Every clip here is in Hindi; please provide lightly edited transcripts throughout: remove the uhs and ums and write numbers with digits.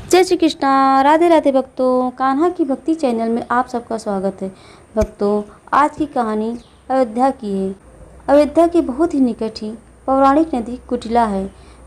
जय श्री कृष्णा। राधे राधे भक्तों, कान्हा की भक्ति चैनल में आप सबका स्वागत है। भक्तों, आज की कहानी अयोध्या की है। अयोध्या के बहुत ही निकट ही पौराणिक नदी कुटिला है,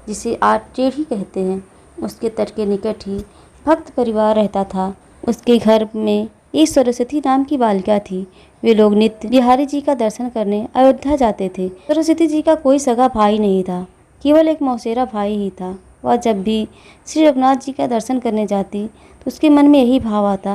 जिसे आज टेढ़ी कहते हैं। उसके तट के निकट ही भक्त परिवार रहता था। उसके घर में एक सरस्वती नाम की बालिका थी। वे लोग नित्य बिहारी जी का दर्शन करने अयोध्या जाते थे। सरस्वती जी का कोई सगा भाई नहीं था, केवल एक मौसेरा भाई ही था। वह जब भी श्री रघुनाथ जी का दर्शन करने जाती तो उसके मन में यही भाव आता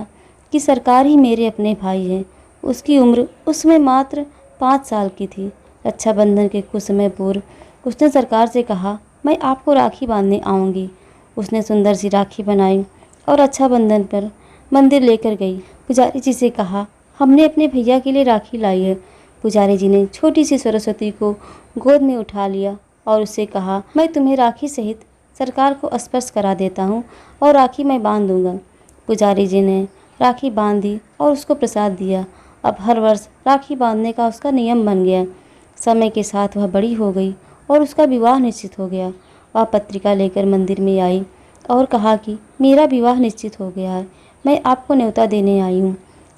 कि सरकार ही मेरे अपने भाई हैं। उसकी उम्र उस समय मात्र 5 साल की थी। रक्षाबंधन के कुछ समय पूर्व उसने सरकार से कहा, मैं आपको राखी बांधने आऊँगी। उसने सुंदर सी राखी बनाई और रक्षाबंधन पर मंदिर लेकर गई। पुजारी जी से कहा, हमने अपने भैया के लिए राखी लाई है। पुजारी जी ने छोटी सी सरस्वती को गोद में उठा लिया और उससे कहा, मैं तुम्हें राखी सहित सरकार को स्पर्श करा देता हूँ और राखी मैं बांध दूंगा। पुजारी जी ने राखी बांध दी और उसको प्रसाद दिया। अब हर वर्ष राखी बांधने का उसका नियम बन गया। समय के साथ वह बड़ी हो गई और उसका विवाह निश्चित हो गया। वह पत्रिका लेकर मंदिर में आई और कहा कि मेरा विवाह निश्चित हो गया है, मैं आपको न्योता देने आई हूँ।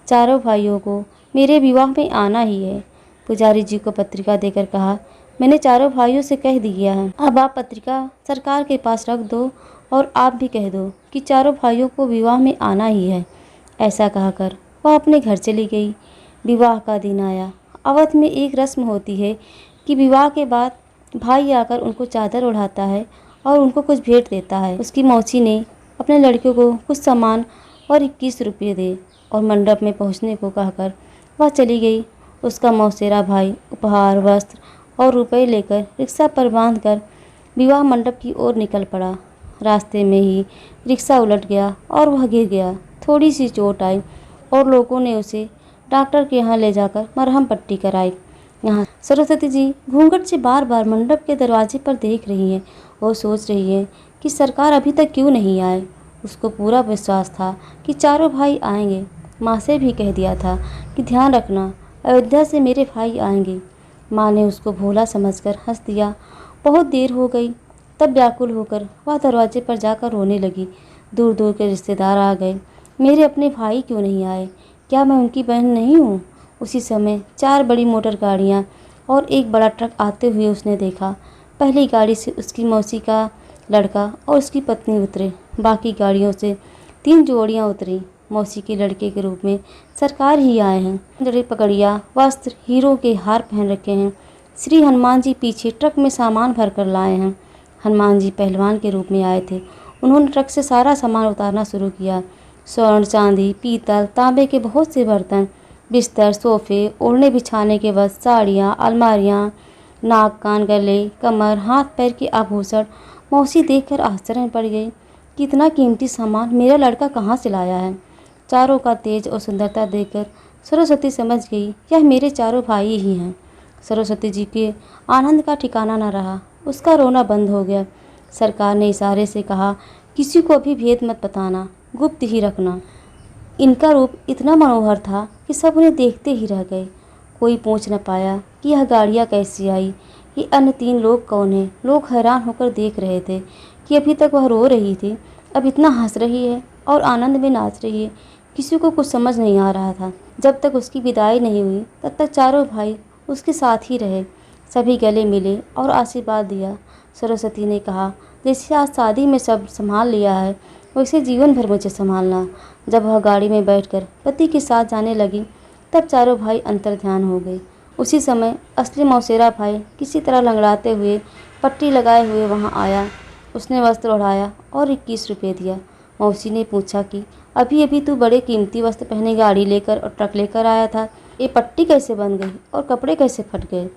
चारों भाइयों को मेरे विवाह में आना ही है। पुजारी जी को पत्रिका देकर कहा, मैंने चारों भाइयों से कह दिया है, अब आप पत्रिका सरकार के पास रख दो और आप भी कह दो कि चारों भाइयों को विवाह में आना ही है। ऐसा कहकर वह अपने घर चली गई। विवाह का दिन आया। अवध में एक रस्म होती है कि विवाह के बाद भाई आकर उनको चादर ओढ़ाता है और उनको कुछ भेंट देता है। उसकी मौसी ने अपने लड़कियों को कुछ सामान और 21 रुपये दे और मंडप में पहुँचने को कहकर वह चली गई। उसका मौसेरा भाई उपहार, वस्त्र और रुपए लेकर रिक्शा पर बांधकर विवाह मंडप की ओर निकल पड़ा। रास्ते में ही रिक्शा उलट गया और वह गिर गया। थोड़ी सी चोट आई और लोगों ने उसे डॉक्टर के यहाँ ले जाकर मरहम पट्टी कराई। यहाँ सरस्वती जी घूंघट से बार बार मंडप के दरवाजे पर देख रही हैं और सोच रही है कि सरकार अभी तक क्यों नहीं आए। उसको पूरा विश्वास था कि चारों भाई आएंगे। माँ से भी कह दिया था कि ध्यान रखना, अयोध्या से मेरे भाई आएंगे। माँ ने उसको भोला समझकर हंस दिया। बहुत देर हो गई, तब व्याकुल होकर वह दरवाजे पर जाकर रोने लगी। दूर दूर के रिश्तेदार आ गए। मेरे अपने भाई क्यों नहीं आए? क्या मैं उनकी बहन नहीं हूँ? उसी समय 4 बड़ी मोटर गाड़ियाँ और एक बड़ा ट्रक आते हुए उसने देखा। पहली गाड़ी से उसकी मौसी का लड़का और उसकी पत्नी उतरे। बाकी गाड़ियों से 3 जोड़ियाँ उतरी। मौसी के लड़के के रूप में सरकार ही आए हैं। जड़ी पगड़िया, वस्त्र, हीरो के हार पहन रखे हैं। श्री हनुमान जी पीछे ट्रक में सामान भर कर लाए हैं। हनुमान जी पहलवान के रूप में आए थे। उन्होंने ट्रक से सारा सामान उतारना शुरू किया। स्वर्ण, चांदी, पीतल, तांबे के बहुत से बर्तन, बिस्तर, सोफे, ओढ़ने बिछाने के वस्त्र, साड़ियाँ, अलमारियाँ, नाक, कान, गले, कमर, हाथ पैर के आभूषण। मौसी देखकर आश्चर्य में पड़ गई कि इतना कीमती सामान मेरा लड़का कहाँ से लाया है। चारों का तेज और सुंदरता देखकर सरस्वती समझ गई, यह मेरे चारों भाई ही हैं। सरस्वती जी के आनंद का ठिकाना न रहा। उसका रोना बंद हो गया। सरकार ने इशारे से कहा, किसी को भी भेद मत बताना, गुप्त ही रखना। इनका रूप इतना मनोहर था कि सब उन्हें देखते ही रह गए। कोई पूछ न पाया कि यह गाड़ियाँ कैसी आई, ये अन्य 3 लोग कौन हैं। लोग हैरान होकर देख रहे थे कि अभी तक वह रो रही थी, अब इतना हंस रही है और आनंद में नाच रही है। किसी को कुछ समझ नहीं आ रहा था। जब तक उसकी विदाई नहीं हुई तब तक चारों भाई उसके साथ ही रहे। सभी गले मिले और आशीर्वाद दिया। सरस्वती ने कहा, जैसे आज शादी में सब संभाल लिया है, वैसे जीवन भर मुझे संभालना। जब वह गाड़ी में बैठकर पति के साथ जाने लगी तब चारों भाई अंतर्ध्यान हो गए। उसी समय असली मौसेरा भाई किसी तरह लंगड़ाते हुए पट्टी लगाए हुए वहाँ आया। उसने वस्त्र ओढ़ाया और 21 रुपये दिया। मौसी ने पूछा कि अभी अभी तू बड़े कीमती वस्त्र पहने गाड़ी लेकर और ट्रक लेकर आया था, ये पट्टी कैसे बन गई और कपड़े कैसे फट गए?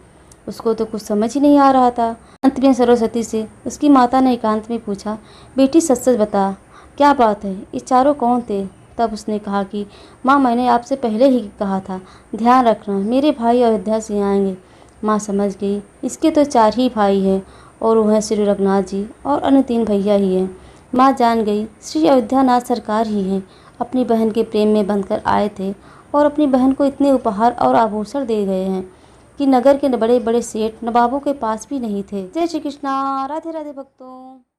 उसको तो कुछ समझ ही नहीं आ रहा था। अंत में सरस्वती से उसकी माता ने एकांत में पूछा, बेटी सच सच बता, क्या बात है, ये चारों कौन थे? तब उसने कहा कि माँ, मैंने आपसे पहले ही कहा था, ध्यान रखना, मेरे भाई अयोध्या से आएंगे। माँ समझ गई, इसके तो 4 ही भाई हैं और वह हैं श्री रघुनाथ जी और अन्य 3 भैया ही हैं। माँ जान गई, श्री अयोध्यानाथ सरकार ही हैं। अपनी बहन के प्रेम में बंधकर आए थे और अपनी बहन को इतने उपहार और आभूषण दे गए हैं कि नगर के बड़े बड़े सेठ नवाबों के पास भी नहीं थे। जय श्री कृष्णा। राधे राधे भक्तों।